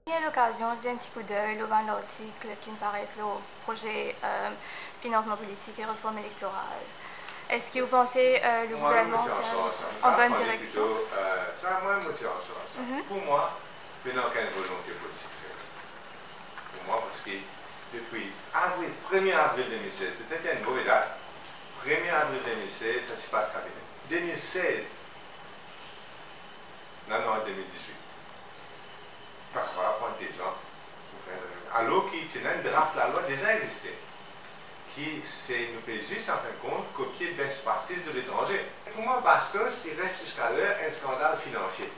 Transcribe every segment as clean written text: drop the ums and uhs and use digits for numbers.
Il y a l'occasion d'un petit coup d'œil dans l'article qui me paraît le projet financement politique et réforme électorale. Est-ce que vous pensez le gouvernement en bonne direction? Pour moi, il n'y a aucune volonté politique. Pour moi, parce que depuis 1er avril 2016, peut-être qu'il y a une mauvaise date, 1er avril 2016, ça se passe cabinet. 2016, non, 2018. Parfois, prendre des ans pour faire. Alors qu'il y a un draft, la loi déjà existait. Qui nous peut juste en fin de compte copier best practice de l'étranger. Pour moi, Bastos, il reste jusqu'à l'heure un scandale financier,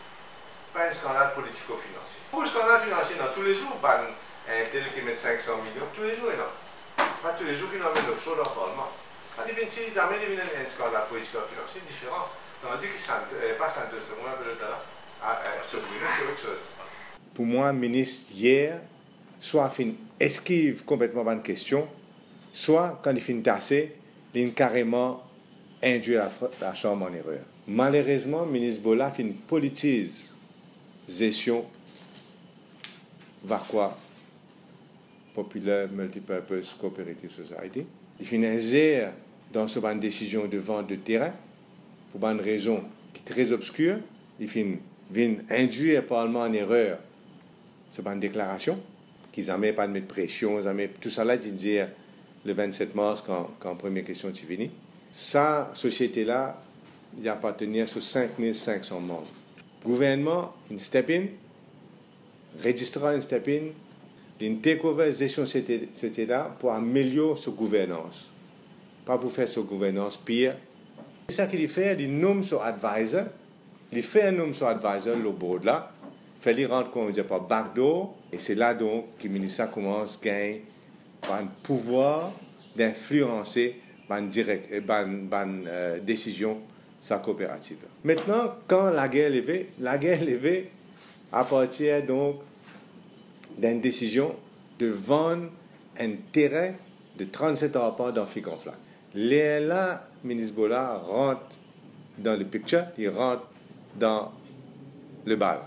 pas un scandale politico-financier. Pour un scandale financier, non, tous les jours, pas un tel qui met 500 millions, tous les jours, non. C'est pas tous les jours qu'il en met 900 dans le Parlement. Ça devient jamais devenu un scandale politico-financier différent. Tandis que pas Santos, c'est moi, c'est autre chose. Pour moi, ministre, hier, soit fin esquive complètement bonne question, soit quand il finit tasser, il carrément induit la Chambre en erreur. Malheureusement, le ministre Bola fait une politisation vers quoi Popular Multipurpose Cooperative Society. Il fait une dans ce décision de vente de terrain pour une raison qui est très obscure. Il fait induire le Parlement en erreur. C'est une déclaration qu'ils n'avaient pas de mettre pression, tout ça là, dit le 27 mars, quand la première question est venue. Sa société-là, il appartenait sur 5500 membres. Gouvernement, une step-in, registrant une step-in, une take-over gestion de cette société-là pour améliorer sa gouvernance. Pas pour faire sa gouvernance pire. C'est ça qu'il fait, il nomme son advisor, il fait un nom son advisor, le board là, fait lui rendre compte par backdoor, et c'est là donc que le ministère commence à gagner un pouvoir d'influencer une décision sa coopérative. Maintenant, quand la guerre est levée à partir donc d'une décision de vendre un terrain de 37 arpents dans Ficonflac. Là, le ministre Bola rentre dans le picture, il rentre dans le bal.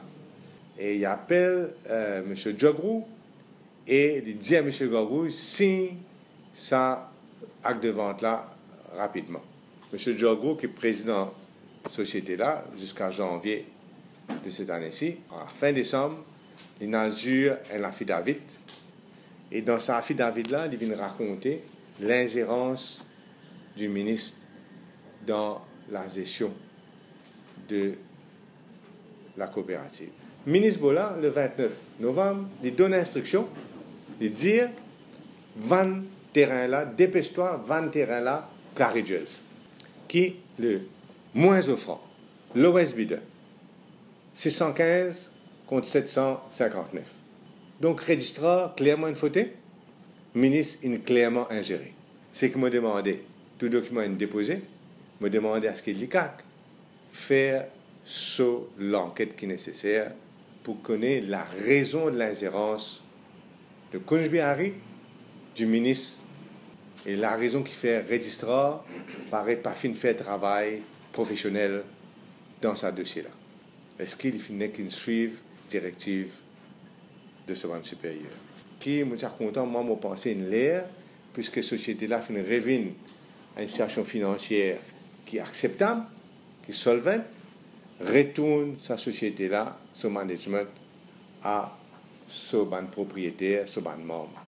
Et il appelle M. Djogrou et il dit à M. Djogrou signe sa acte de vente-là rapidement. M. Djogrou, qui est président de la société-là jusqu'à janvier de cette année-ci, en fin décembre, il inaugure un affidavit. Et dans cet affidavit-là, il vient raconter l'ingérence du ministre dans la gestion de la coopérative. Le ministre Bola, le 29 novembre, il donne instruction de dire 20 terrains-là, dépêche-toi, 20 terrains-là, courageuse, qui le moins offrant, lowest bidder, 615 contre 759. Donc, registrar clairement une faute, ministre est clairement ingéré. C'est que me demandé, tout document est déposé, me demandé à ce qu'il faire sur l'enquête qui est nécessaire pour connaître la raison de l'ingérence de Kunjbi-Hari, du ministre, et la raison qui fait registrar paraît pas fin faire travail professionnel dans ce dossier-là. Est-ce qu'il finit qu'il suive directive de ce banc supérieur? Qui, je suis content, moi, je pense une l'air, puisque la société-là finit revient à une situation financière qui est acceptable, qui est solvente, retourne sa société-là, son management, à ce ban propriétaire, ce ban membre.